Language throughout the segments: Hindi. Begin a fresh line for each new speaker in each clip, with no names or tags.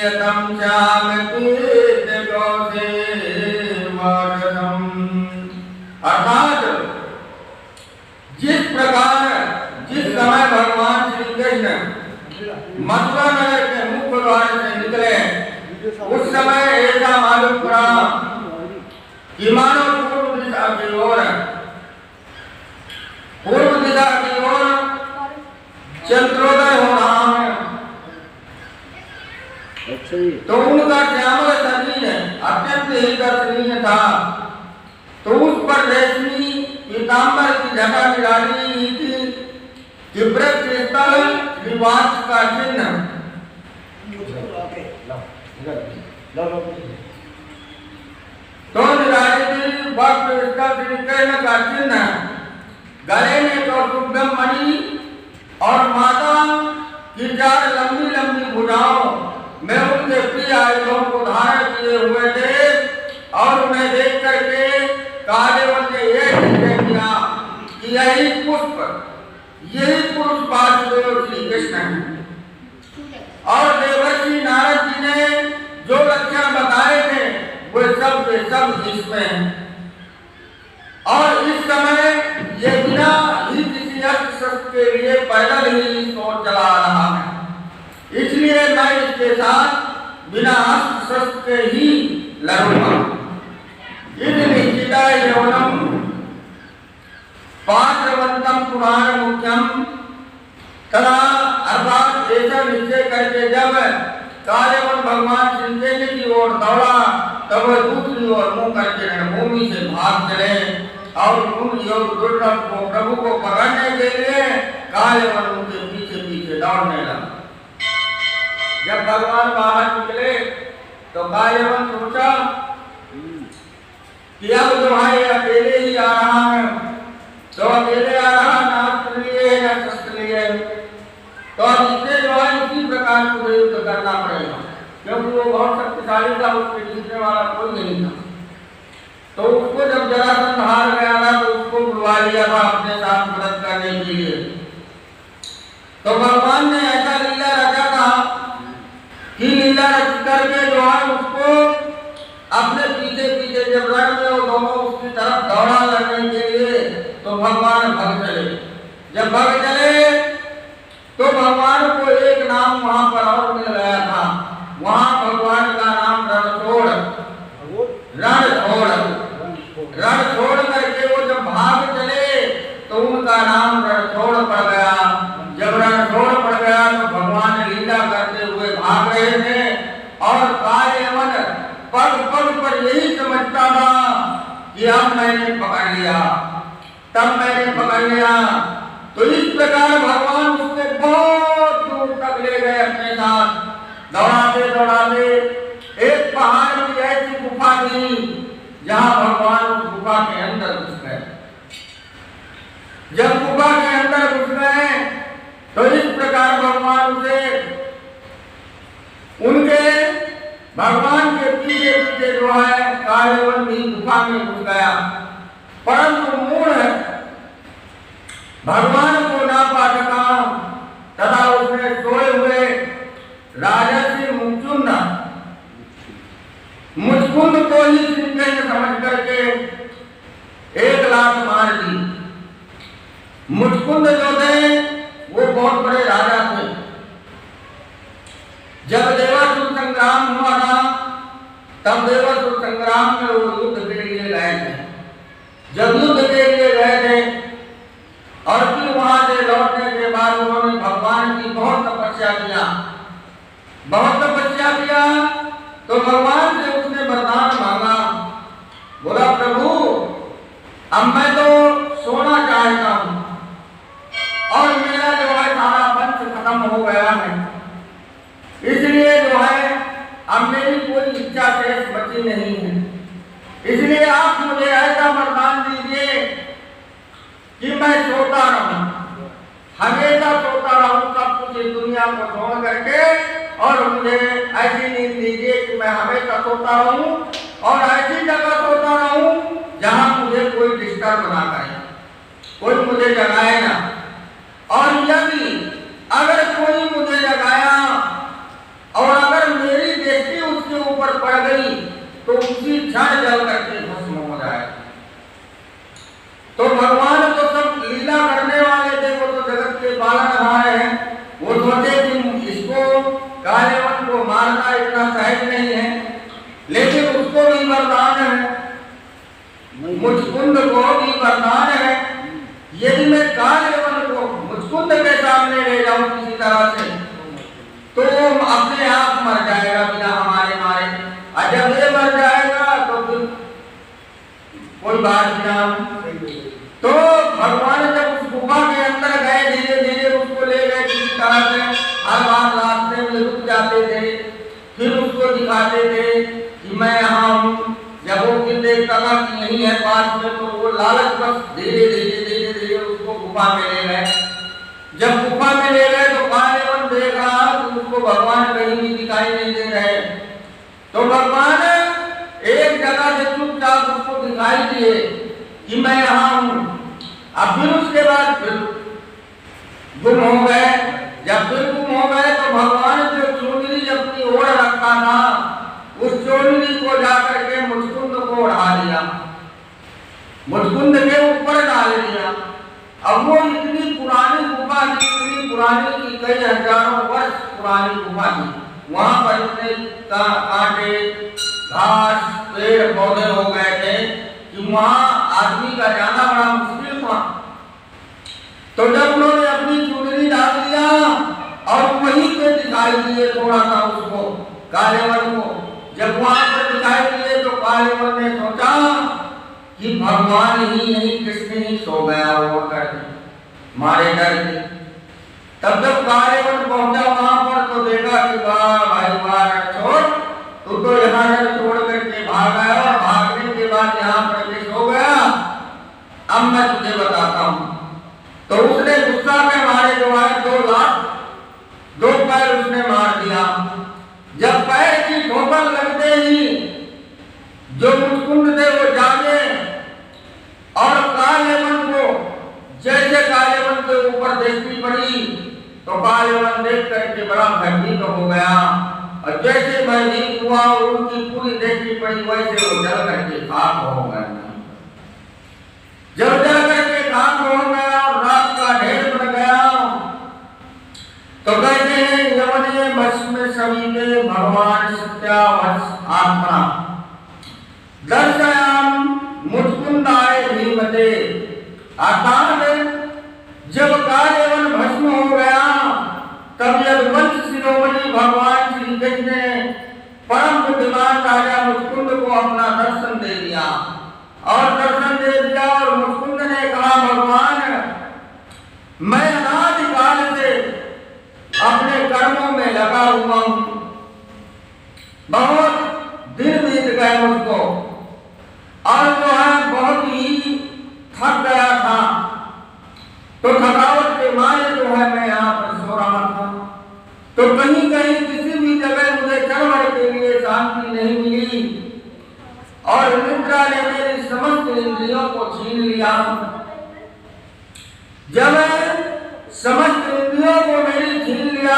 नियतम श्याम पीत गौसे वासम। अर्थात जिस प्रकार जिस समय भगवान श्री कृष्ण मथुरा नगर के मुख्य द्वार से निकले उस समय ऐसा मालूम पड़ा कि मानो पूर्व दिशा की ओर चंद्रोदय हो रहा है। तो उनका श्यामल शरीर अत्यंत ही दर्शनीय था। तो उस पर रेशमी पीताम्बर की जटा डाली थी कि वृक्ष स्थल निवास का चिन्ह। तो निराजित वक्र स्थल श्री कृष्ण का चिन्ह, गले में कौस्तुभम मणि और माता की चार लंबी लंबी भुजाओं में उनके प्रिय आयुधों को धारण किए हुए थे। और उन्हें देख करके कालेवन ने यह निश्चय किया कि यही पुरुष वासुदेव श्री कृष्ण है। और देवर्षि नारद जी ने जो लक्षण बताए थे वे सब के सब इसमें हैं। और इस समय ये बिना ही किसी अस्त्र शस्त्र के लिए पैदल ही सोच चला रहा है। इसलिए मैं इसके साथ बिना अस्त्र शस्त्र के ही लड़ूंगा। निश्चिता यौनम पात्रवंतम पुराण मुख्यम तथा अर्थात ऐसा निश्चय करके जब कालेवन भगवान श्री कृष्ण की ओर दौड़ा तब वह दूसरी ओर मुंह करके रणभूमि से भाग चले और उन योग दुर्लभ को प्रभु को पकड़ने के लिए कालेवन उनके पीछे पीछे दौड़ने लगा। जब भगवान बाहर निकले तो कालेवन सोचा कि अब जो है अकेले ही आ रहा है। तो अकेले आ रहा ना अस्त्र लिए ना शस्त्र लिए। तो अब इससे जो है इसी प्रकार को युद्ध करना पड़ेगा क्योंकि वो बहुत शक्तिशाली था, उसके जीतने वाला कोई नहीं था। तो उसको जब जरासंध हार गया ना तो उसको बुलवा लिया था अपने साथ मदद करने के लिए। तो भगवान ने ऐसा लीला रचा था कि लीला रच करके जो है उसको अपने पीछे पीछे जब रण में वो दोनों उसकी तरफ दौड़ा लड़ने के लिए तो भगवान भग चले। जब भग चले तो भगवान को एक नाम वहां पर और मिल गया था। वहां भगवान का नाम रणछोड़ करके वो जब भाग चले तो उनका नाम रणछोड़ पड़ गया। जब रणछोड़ पड़ गया तो भगवान लीला करते हुए भाग रहे थे और कालेवन पग पग पर यही समझता था कि अब मैंने पकड़ लिया, तब मैंने पकड़ लिया। तो इस प्रकार भगवान उसको बहुत दूर तक ले गए अपने साथ दौड़ाते दौड़ाते। एक पहाड़ की ऐसी गुफा थी जहां भगवान उस गुफा के अंदर घुस गए। जब गुफा के अंदर घुस गए तो इस प्रकार भगवान उसे उनके भगवान के पीछे पीछे जो है कालेवन भी गुफा में घुस गया। परंतु मूढ़ भगवान को ना पा सका तथा उसने सोए हुए राजर्षि मुचकुंद को ही श्री कृष्ण समझ करके एक लात मार दी। मुचकुंद जो थे वो बहुत बड़े राजा थे। जब देवासुर संग्राम हुआ था तब देवासुर संग्राम में वो युद्ध के लिए गए थे। जब युद्ध के लिए गए थे और फिर वहां से लौटने के बाद उन्होंने भगवान की बहुत तपस्या किया। तो भगवान से उसने वरदान मांगा, बोला प्रभु अब मैं तो सोना चाहता हूं और मेरा जो है सारा वंश खत्म हो गया है, इसलिए जो है अब मेरी कोई इच्छा शेष बची नहीं है। इसलिए आप मुझे ऐसा वरदान दीजिए कि मैं सोता रहूं, हमेशा सोता रहूं, सब कुछ इस दुनिया को छोड़ करके, और मुझे ऐसी नींद दीजिए कि मैं हमेशा सोता रहूं और ऐसी जगह सोता रहूं जहां मुझे कोई डिस्टर्ब ना करे, कोई मुझे जगाए ना। और यदि अगर कोई मुझे जगाया और अगर मेरी पर पड़ गई तो उसी क्षण जल करके भस्म हो जाए। तो भगवान तो सब लीला करने वाले थे, वो तो जगत के पालनहार हैं। वो सोचे कि इसको कालेवन को मारना इतना सहज नहीं है, लेकिन उसको भी वरदान है, मुचकुंद को भी वरदान है, यदि मैं कालेवन को मुचकुंद के सामने ले जाऊं किसी तरह से तो अपने आप मर जाएगा बिना हमारे मारे, और जब ये मर जाएगा तो फिर कोई बात नहीं। तो भगवान जब उस गुफा के अंदर गए, धीरे धीरे उसको ले गए किसी तरह से, हर बार रास्ते में रुक जाते थे, फिर उसको दिखाते थे कि मैं यहाँ हूँ। जब वो फिर देखता था कि यही है पास में, तो वो लालच बस धीरे धीरे धीरे धीरे उसको गुफा में ले गए। जब गुफा में ले गए तो कालेवन देख रहा कि उसको भगवान कहीं भी दिखाई नहीं दे रहे, तो भगवान एक जगह से चुपचाप उसको दिखाई दिए कि मैं यहाँ हूँ। अब फिर उसके बाद फिर गुम हो गए। जब फिर गुम हो गए तो भगवान जो चुनरी अपनी ओर रखा था, उस चुनरी को जाकर के मुचकुंद को उड़ा लिया, मुचकुंद के ऊपर डाल दिया। अब वो इतनी पुरानी गुफा थी, इतनी पुरानी की कई हजारों वर्ष पुरानी गुफा थी। वहां पर इतने कांटे, घास, पेड़ पौधे हो गए थे कि वहां आदमी का जाना बड़ा मुश्किल था। तो जब उन्होंने अपनी चुनरी डाल दिया और वहीं पे दिखाई दिए थोड़ा सा उसको कालेवन को, जब वहां पर दिखाई दिए तो कालेवन ने सोचा कि भगवान ही नहीं, कृष्ण ही सो गया वो करके मारे डर के। तब जब कालेवन पहुंचा वहां पर तो देखा कि वाह भाई वाह, छोड़ तू तो यहाँ से छोड़ करके भाग आया, और भागने के बाद यहाँ प्रवेश हो गया। अब मैं तुझे बताता हूँ। तो उसने गुस्सा में मारे जो है 2 लाख 2 पैर उसने मार दिया। जब पैर की ठोकर लगते ही जो मुचकुंद थे वो जागे, और कालेवन को जैसे कालेवन के ऊपर दृष्टि पड़ी तो कालेवन देख करके बड़ा भयभीत हो गया, और जैसे भयभीत हुआ और उनकी पूरी दृष्टि पड़ी वैसे वो जल करके खाक हो गए। जब जल करके खाक हो गया और रात का ढेर बन गया, तो कहते हैं यमनीय भस्म समीपे भगवान सत्यावश आत्मा दर्शयाम मुचकुंदाय धीमते। अर्थात जब कालेवन भस्म हो गया तब यदुवंश शिरोमणि भगवान श्री कृष्ण ने परम बुद्धिमान राजा मुचकुंद को अपना दर्शन दे दिया, और दर्शन दे दिया और मुचकुंद ने कहा भगवान मैं अनादिकाल से अपने कर्मों में लगा हुआ हूं, बहुत दिन बीत गए मुझको, और जो है बहुत ही थक गया था, तो थकावट के मारे जो है मैं यहाँ पर सो रहा था। तो कहीं कहीं किसी भी जगह मुझे चढ़ने के लिए शांति नहीं मिली, और निद्रा ने मेरी समस्त इंद्रियों को छीन लिया। जब समस्त इंद्रियों को मेरी छीन लिया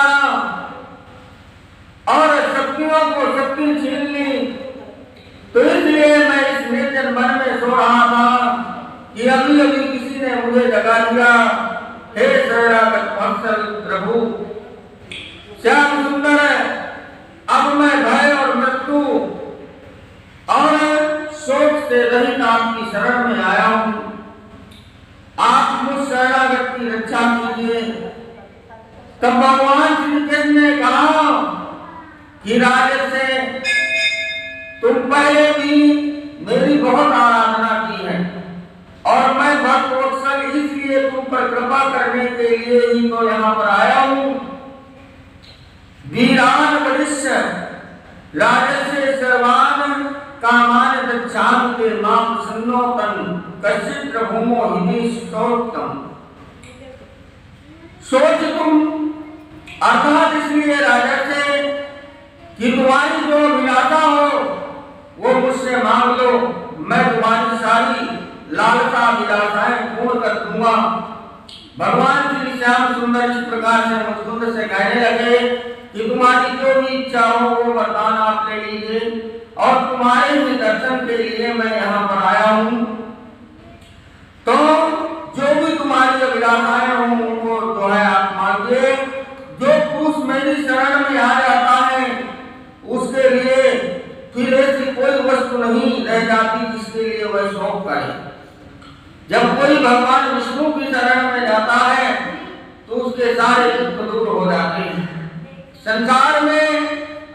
और शक्तियों को शक्ति छीन ली, तो इसलिए मैं इस निर्जन वन में सो रहा था कि अभी अभी किसी ने मुझे जगा दिया। हे शरणागत वत्सल प्रभु श्याम सुंदर, अब मैं भय और मृत्यु और शोक से रहित आपकी शरण में आया हूं, आप मुझ शरणागत की रक्षा कीजिए। तब भगवान श्री कृष्ण ने कहा कि राजन से तुम पहले भी मेरी बहुत आराधना की है, और मैं भक्त वत्सल इसलिए तुम पर कृपा करने के लिए ही तो यहाँ पर आया हूँ। वीरान वरिष्ठ राजस्य सर्वान कामान दक्षान्ते मां प्रसन्नोतन कश्चित् प्रभुमो हिनि स्तोत्रम। सोच तुम, अर्थात इसलिए राजस्य कि तुम्हारी जो विलासा हो वो मुझसे मांग लो, मैं तुम्हारी सारी लालसा विलासाएं पूर्ण कर दूंगा। भगवान श्री श्याम सुंदर इस प्रकार से मुचकुंद से कहने लगे कि तुम्हारी जो भी इच्छा हो वो वरदान आप ले लीजिए। और तुम्हारे भी दर्शन के लिए मैं यहाँ पर आया हूँ। तो जो भी तुम्हारी अभिलाषाएं हों उनको जो है आप मांगिए। जो पुरुष मेरी शरण में आ जाता है उसके लिए फिर ऐसी कोई वस्तु नहीं रह जाती जिसके लिए वह शौक करे। जब कोई भगवान विष्णु की शरण में जाता है तो उसके सारे दुख दूर हो जाते हैं। संसार में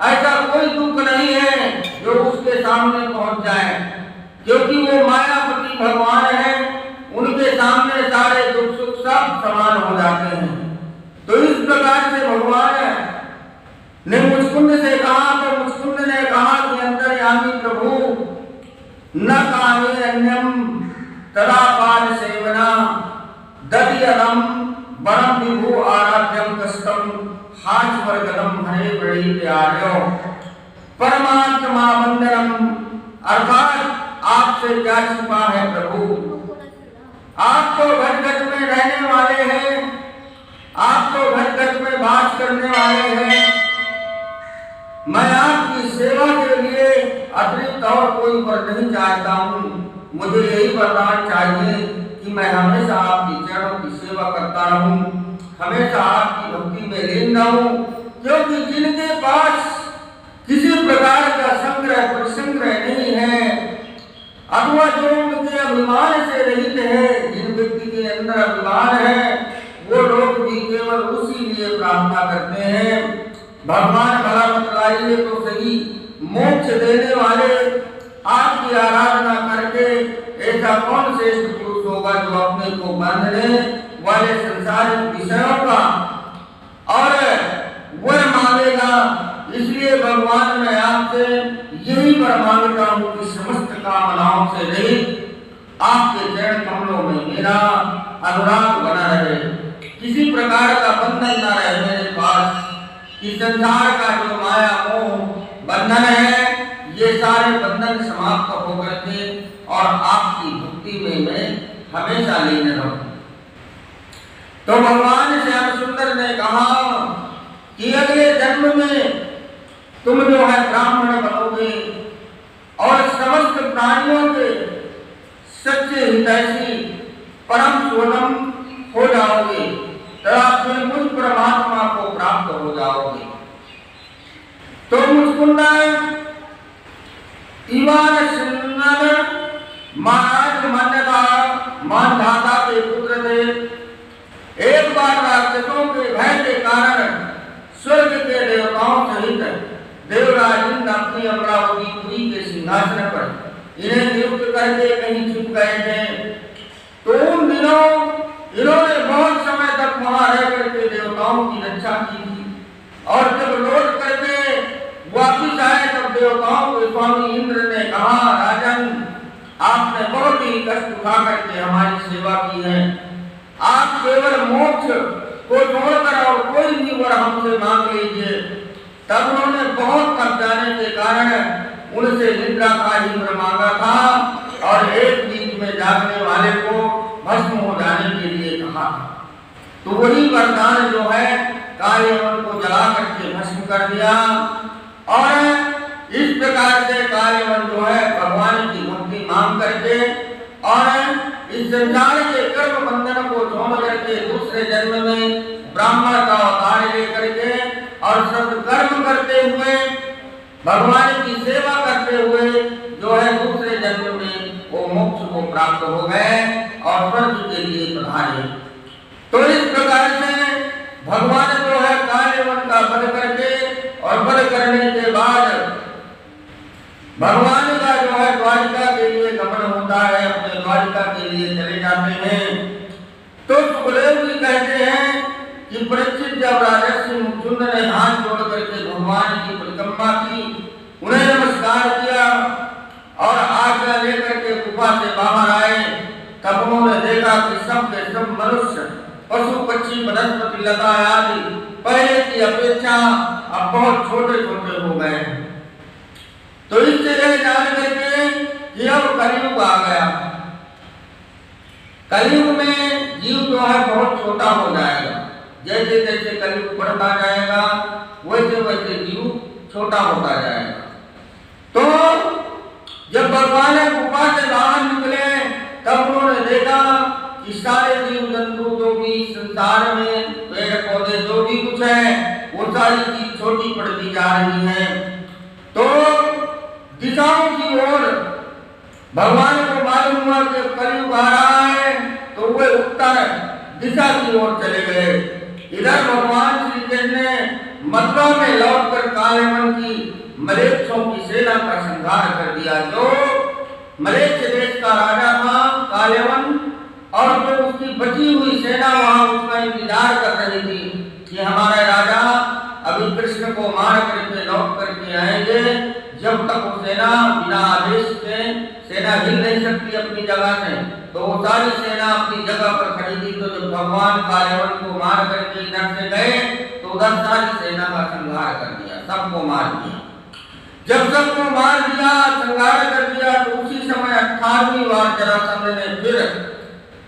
ऐसा कोई दुख नहीं है जो उसके सामने पहुंच जाए, क्योंकि वो मायापति भगवान है। उनके सामने सारे दुख सुख सब समान हो जाते हैं। तो इस प्रकार से भगवान ने मुचकुंद से कहा, तो मुचकुंद ने कहा कि अंतर्यामी प्रभु न कामे अन्यम तदा पाद सेवना दधियरम परम विभु आराध्यम कष्टम हास्वर्गलम हरे बड़ी प्यार्यो परमात्मा वंदनम। अर्थात आपसे क्या छिपा है प्रभु, आप तो घर घर में रहने वाले हैं, आप तो घर घर में वास करने वाले हैं। मैं आपकी सेवा के लिए अतिरिक्त और कोई वर नहीं चाहता हूँ। मुझे यही वरदान चाहिए कि मैं हमेशा आपकी चरणों की सेवा करता रहूं, हमेशा आपकी भक्ति में लीन रहूं। क्योंकि जिनके पास किसी प्रकार का संग्रह परिसंग्रह नहीं है अथवा जो उनके अभिमान से रहित है, जिन व्यक्ति के अंदर अभिमान है, वो लोग भी केवल उसी लिए प्रार्थना करते हैं भगवान भला बतलाइए तो सही, मोक्ष देने वाले आपकी आराधना करके ऐसा कौन श्रेष्ठ पुरुष होगा जो अपने को बांधने वाले संसारिक विषयों का और वह मांगेगा। इसलिए भगवान मैं आपसे यही वर मांगता हूँ कि समस्त कामनाओं से रहित आपके चरण कमलों में मेरा अनुराग बना रहे, किसी प्रकार का बंधन न रहे मेरे पास। कि संसार का जो माया मोह बंधन है ये सारे बंधन समाप्त होकर के और आपकी भक्ति में मैं हमेशा लीन रहूं। तो भगवान श्याम सुंदर ने कहा कि अगले जन्म में तुम जो है ब्राह्मण बनोगे और समस्त प्राणियों के सच्चे हितैषी परम सोनम हो जाओगे, तब फिर मुझ परमात्मा को प्राप्त हो जाओगे। तो मुचकुंद ईवान सिन्नन महाराज मानधाता के पुत्र थे। एक बार राक्षसों के भय के कारण स्वर्ग के देवताओं सहित देवराज इंद्र अपनी अमरावतीपुरी के सिंहासन पर इन्हें नियुक्त करके कहीं छुप गए थे। तो उन दिनों इन्होंने बहुत समय तक वहां रह करके देवताओं की रक्षा की थी, और जब लौट करके वापिस आए तब देवताओं के स्वामी इंद्र ने कहा, राजन आपने बहुत ही कष्ट उठा करके हमारी सेवा की है, आप केवल मोक्ष को छोड़कर और कोई भी वर हमसे मांग लीजिए। तब उन्होंने बहुत थक जाने के कारण उनसे निद्रा का ही वर मांगा था और एक बीच में जागने वाले को भस्म हो जाने के लिए कहा। तो वही वरदान जो है कालियवन को जला करके भस्म कर दिया, और इस प्रकार से कालियवन जो है भगवान की भक्ति मांग करके और इस संसार के कर्म बंधन को छोड़ करके दूसरे जन्म में ब्राह्मण का अवतार लेकर के और सत्कर्म करते हुए भगवान की सेवा करते हुए जो है दूसरे जन्म में वो मोक्ष को प्राप्त हो गए और स्वर्ग के लिए पधारे। तो इस प्रकार से भगवान जो है कालियवन का वध करके और वध करने के बाद भगवान का जो है द्वारिका के लिए गमन होता है, अपने द्वारिका के लिए चले जाते हैं। तो सुखदेव जी कहते हैं कि परीक्षित जब राजर्षि मुचुंद ने हाथ जोड़ करके भगवान की परिक्रमा की, उन्हें नमस्कार किया और आज्ञा लेकर के गुफा से बाहर आए, तब उन्होंने देखा कि सब के सब मनुष्य पशु पक्षी वनस्पति लता आदि पहले की अपेक्षा अब बहुत छोटे छोटे हो गए हैं। तो इससे यह जान करके कि अब कलयुग आ गया, कलयुग में जीव जो है बहुत छोटा हो जाएगा। जैसे जैसे कलयुग बढ़ता जाएगा वैसे वैसे जीव छोटा होता जाएगा। तो जब भगवान गुफा से बाहर निकले तब उन्होंने देखा कि सारे जीव जंतु जो भी संसार में पेड़ पौधे जो भी कुछ है वो सारी चीज छोटी पड़ती जा रही है। तो दिशाओं की ओर भगवान को मालूम हुआ कि कलयुग आ रहा है, तो वे उत्तर दिशा की ओर चले गए। इधर भगवान श्री कृष्ण ने मथुरा में लौटकर कालेवन की मलेच्छों की सेना का संहार कर दिया। जो मलेच्छ देश का राजा था कालेवन, और जो उसकी बची हुई सेना वहां उसका इंतजार कर रही थी कि हमारा राजा अभी कृष्ण को मार करके लौट करके आएंगे। जब तक वो सेना बिना आदेश के सेना हिल नहीं सकती अपनी जगह से, तो वो सारी सेना अपनी जगह पर खड़ी थी। तो जब भगवान कालेवन को मार करके इधर से गए तो उधर सारी सेना का संहार कर दिया, सबको मार दिया। जब सबको मार दिया, संहार कर दिया, तो उसी समय 18वीं बार जरासंध ने फिर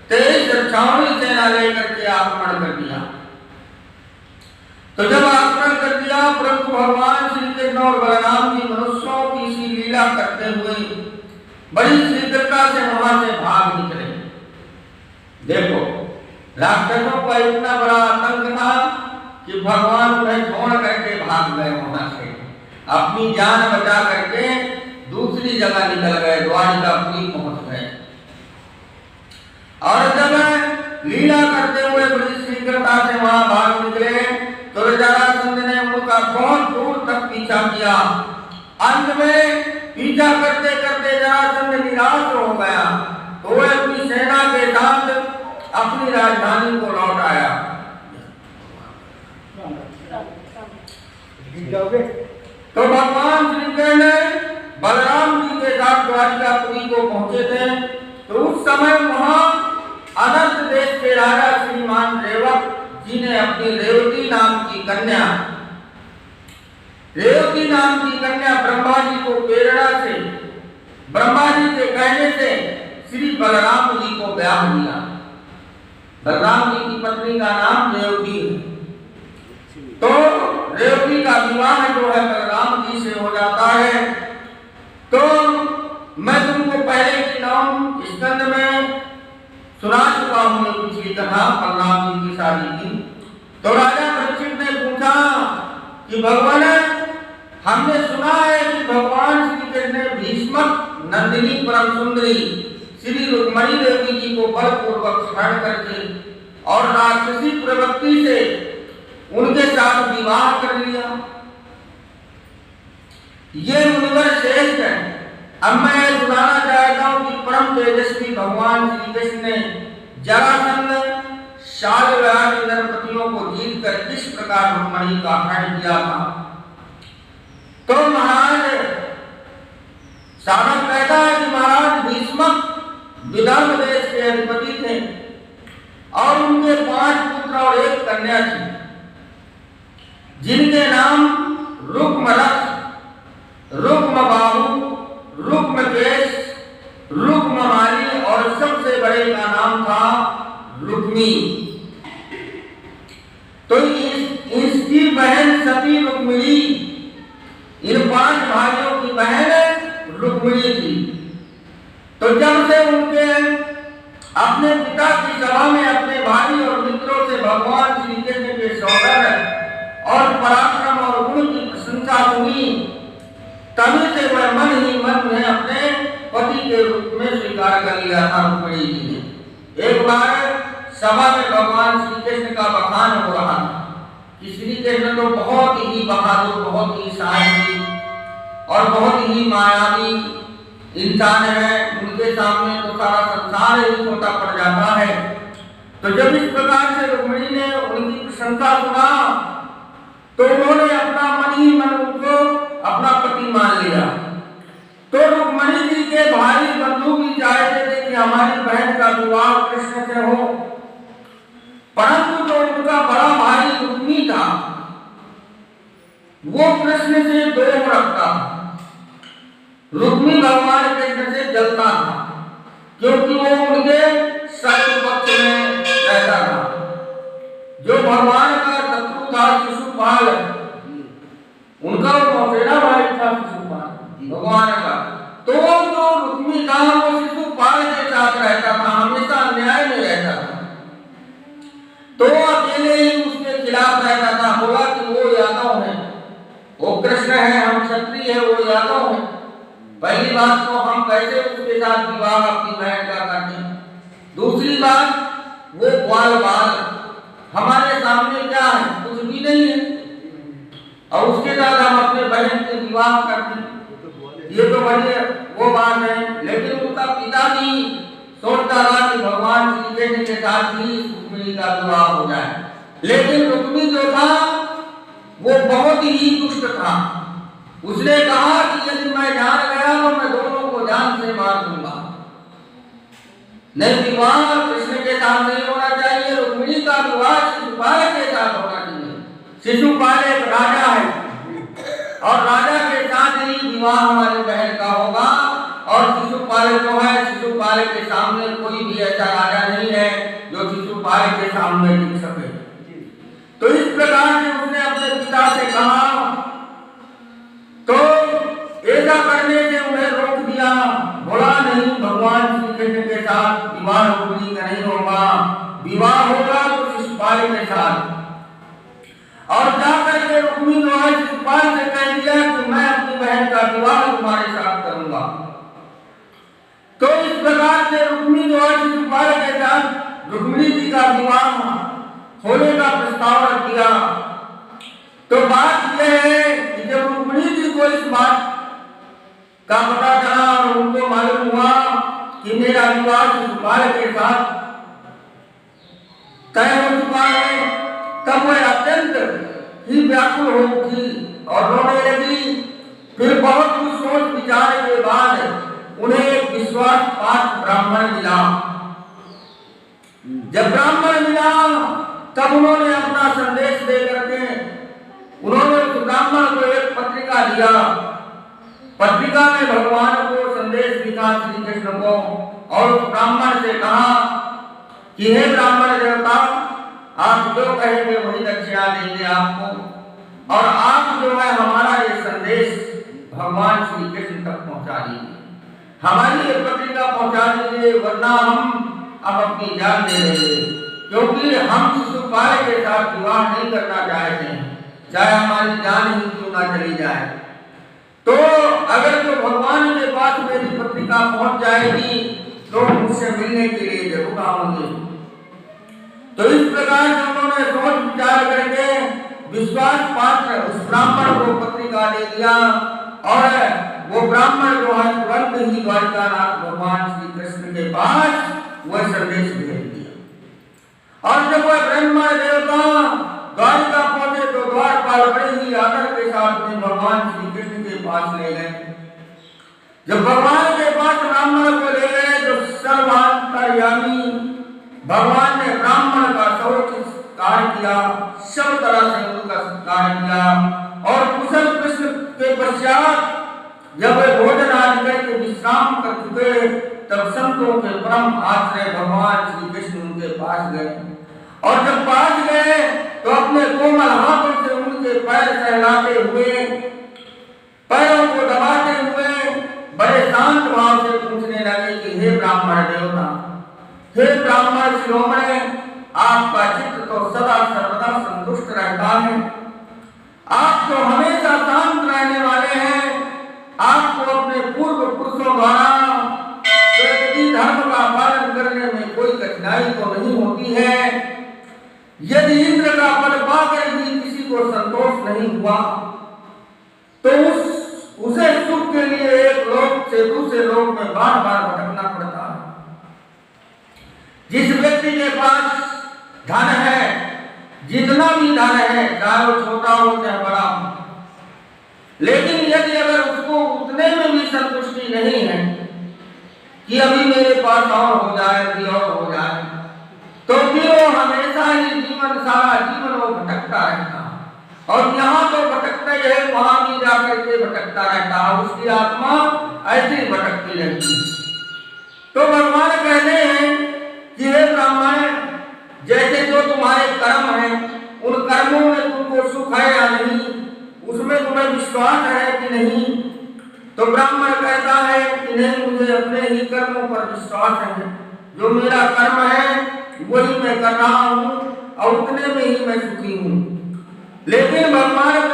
23 छावनी सेना लेकर के आक्रमण कर दिया। तो जब आक्रमण कर दिया, परंतु भगवान श्री कृष्ण और बलराम जी मनुष्यों की सी लीला करते हुए बड़ी शीघ्रता से वहां से भाग निकले। देखो, राक्षसों का इतना बड़ा आतंक था कि भगवान उन्हें छोड़ करके भाग गए वहां से, अपनी जान बचा करके दूसरी जगह निकल गए, द्वारिकापुरी पहुंच गए। और जब लीला करते हुए बड़ी शीघ्रता से वहां भाग निकले तो जरासंध ने उनका बहुत दूर तक पीछा किया। अंत में पीछा करते करते जरासंध निराश हो गया, तो वह अपनी सेना के साथ अपनी राजधानी को लौट आया। तो भगवान श्री कृष्ण बलराम जी के साथ द्वारिकापुरी को पहुंचे थे। तो उस समय वहां अनंत देश के राजा श्रीमान रेवक जी ने अपनी रेवती नाम की कन्या ब्रह्मा जी को प्रेरणा से, ब्रह्मा जी के कहने से श्री बलराम जी को ब्याह दिया। बलराम जी की पत्नी का नाम रेवती है। तो रेवती का विवाह जो है बलराम जी से हो जाता है। तो मैं तुमको पहले की नाम स्कंद में सुना चुका हूं पिछली कथा बलराम जी की शादी की। तो राजा परीक्षित ने पूछा कि भगवान, हमने सुना है कि भगवान श्री कृष्ण ने भीष्मक नंदिनी परम सुंदरी श्री रुक्मणी देवी जी को बलपूर्वक हरण करके और राक्षसी प्रवृत्ति से उनके साथ विवाह कर लिया। ये मुनिवर श्रेष्ठ है। अब मैं सुनाना चाहता हूं कि परम तेजस्वी भगवान श्री कृष्ण ने जरासंध शाल्वाहन नरपतियों को जीत कर किस प्रकार रुक्मणी का हरण किया था। तो महाराज साधक कहता है कि महाराज भीष्मक विदर्भ देश के अधिपति थे और उनके 5 पुत्र और 1 कन्या थी, जिनके नाम रुक्मरथ, रुक्मबाहु, रुक्मकेश, रुक्ममाली और सबसे बड़े का नाम था रुक्मी। तो इसकी बहन सती रुक्मिणी, इन 5 भाइयों की बहन रुक्मिणी थी। तो जब से उनके अपने पिता की सभा में अपने भाई और मित्रों से भगवान श्री कृष्ण के सौंदर्य और पराक्रम और गुण की प्रशंसा सुनी, तभी से वह मन ही मन में अपने पति के रूप में स्वीकार कर लिया था रुक्मिणी जी ने। एक बार सभा में भगवान श्री कृष्ण का बखान हो रहा था कि श्री कृष्ण तो बहुत ही बहादुर, बहुत ही साहसी और बहुत ही मायावी इंसान है, उनके सामने तो सारा संसार ही छोटा पड़ जाता है। तो जब इस प्रकार से रुक्मिणी ने उनकी प्रशंसा सुना तो उन्होंने अपना मन ही मन उनको अपना पति मान लिया। तो रुक्मिणी जी के भाई बंधु भी चाहते थे कि हमारी बहन का विवाह कृष्ण से हो, परंतु जो उनका बड़ा भाई रुक्मी था वो कृष्ण से द्वेष रखता था। रुक्मी भगवान कृष्ण से जलता था क्योंकि वो उनके शत्रु पक्ष में रहता था। जो भगवान का शत्रु था शिशुपाल, उनका मौसेरा भाई था शिशुपाल भगवान का। मिश्र हैं, हम क्षत्रिय है, वो यादव है। पहली बात तो हम कैसे उसके साथ विवाह अपनी बहन का करते हैं। दूसरी बात, वो ग्वाल बाल हमारे सामने क्या है, कुछ भी नहीं है, और उसके साथ हम अपने बहन के विवाह करते हैं। ये तो बड़ी वो बात है। लेकिन उनका पिता भी सोचता रहा कि भगवान श्री कृष्ण के साथ ही रुक्मिणी का विवाह हो जाए, लेकिन रुक्मिणी जो था वो बहुत ही दुष्ट था। उसने कहा कि यदि मैं जान गया तो मैं दोनों को जान से मार दूंगा। नहीं, विवाह कृष्ण के साथ नहीं होना चाहिए, रुक्मिणी का विवाह शिशुपाल के साथ होना चाहिए। शिशुपाल एक राजा है और राजा के साथ ही विवाह हमारी बहन का होगा। और शिशुपाल जो है, शिशुपाल के सामने कोई भी ऐसा राजा नहीं है जो शिशुपाल के सामने टिक सके। तो इस प्रकार से उसने अपने पिता से कहा, तो ऐसा करने से उन्हें रोक दिया। बोला नहीं, भगवान श्री कृष्ण के साथ विवाह रुक्मिणी का नहीं होगा, विवाह होगा तो शिशुपाल के साथ। और जाकर के रुक्मिणी जो है शिशुपाल से कह दिया कि मैं अपनी बहन का विवाह तुम्हारे साथ करूंगा। तो इस प्रकार से रुक्मिणी जो है शिशुपाल के साथ रुक्मिणी जी का विवाह होने का प्रस्ताव रख दिया। तो बात यह है कि जब रुक्मिणी जी को इस बात का पता चला और उनको मालूम हुआ कि मेरा विवाह शिशुपाल के साथ तय हो चुका है, तब वह अत्यंत ही व्याकुल हो उठी और रोने लगी। फिर बहुत कुछ सोच विचार के बाद उन्हें एक विश्वास पात्र ब्राह्मण मिला। जब ब्राह्मण मिला तब उन्होंने अपना संदेश दे करके उन्होंने उस ब्राह्मण को एक पत्रिका दिया। पत्रिका में भगवान को संदेश लिखा श्री कृष्ण को, और उस ब्राह्मण से कहा कि हे ब्राह्मण देवता, आप जो कहेंगे वही दक्षिणा देंगे आपको, और आप जो है हमारा ये संदेश भगवान श्री कृष्ण तक पहुंचा दीजिए। हमारी ये पत्रिका पहुंचा दीजिए, वरना हम अब अपनी जान दे देंगे, क्योंकि हम शिशुपाल के साथ विवाह नहीं करना चाहते हैं, चाहे हमारी जान ही क्यों ना चली जाए। तो अगर जो भगवान के पास मेरी पत्रिका पहुंच जाएगी तो मुझसे मिलने के लिए जरूर आऊंगे। तो इस प्रकार से उन्होंने सोच विचार करके विश्वास पात्र उस ब्राह्मण को पत्रिका दे दिया, और वो ब्राह्मण जो है तुरंत ही द्वारिकानाथ भगवान श्री कृष्ण के पास वह संदेश भेज दिया। और जब वह ब्राह्मण देवता द्वारिका पहुंचे तो द्वारपाल बड़े ही आदर के साथ में भगवान श्री कृष्ण के पास ले गए। जब भगवान के पास ब्राह्मण को ले गए तो सर्वांतर्यामी भगवान ने ब्राह्मण का सर्वोच्च कार्य किया, सब तरह से उनका सत्कार किया, और कुशल प्रश्न के पश्चात जब वे भोजन आदि करके विश्राम कर चुके तब संतों के परम आश्रय भगवान श्री कृष्ण उनके पास गए। और जब पास गए तो अपने कोमल हाथों से उनके पैर सहलाते हुए, पैरों को दबाते हुए बड़े शांत भाव से पूछने लगे कि हे ब्राह्मण देवता, हे ब्राह्मण शिरोमणि, आपका चित्त तो सदा सर्वदा संतुष्ट रहता है, आप तो हमेशा शांत रहने वाले हैं, आपको अपने पूर्व पुरुषों द्वारा धर्म का पालन करने में कोई कठिनाई तो नहीं होती है। यदि इंद्र का पद पाकर भी किसी को संतोष नहीं हुआ तो उसे सुख के लिए एक लोक से दूसरे लोक में बार बार भटकना पड़ता है। जिस व्यक्ति के पास धन है, जितना भी धन है, चाहे वो छोटा हो चाहे बड़ा हो, लेकिन यदि अगर उसको उतने में भी संतुष्टि नहीं है कि अभी मेरे पास और हो जाए, अभी और हो जाए, तो फिर वो हमेशा ही सारा जीवन वो भटकता रहता है। और यहाँ तो भटकता ही है, वहां भी जाकर के भटकता रहता है, उसकी आत्मा ऐसी भटकती रहती है। तो भगवान कहते हैं कि हे ब्राह्मण, जैसे जो तुम्हारे कर्म हैं, उन कर्मों में तुमको सुख है या नहीं, उसमें तुम्हें विश्वास है कि नहीं। तो ब्राह्मण कहता है कि नहीं, मुझे अपने ही कर्मों पर विश्वास है, जो मेरा कर्म है वही मैं कर रहा हूँ और उतने में ही मैं सुखी हूँ। लेकिन भगवान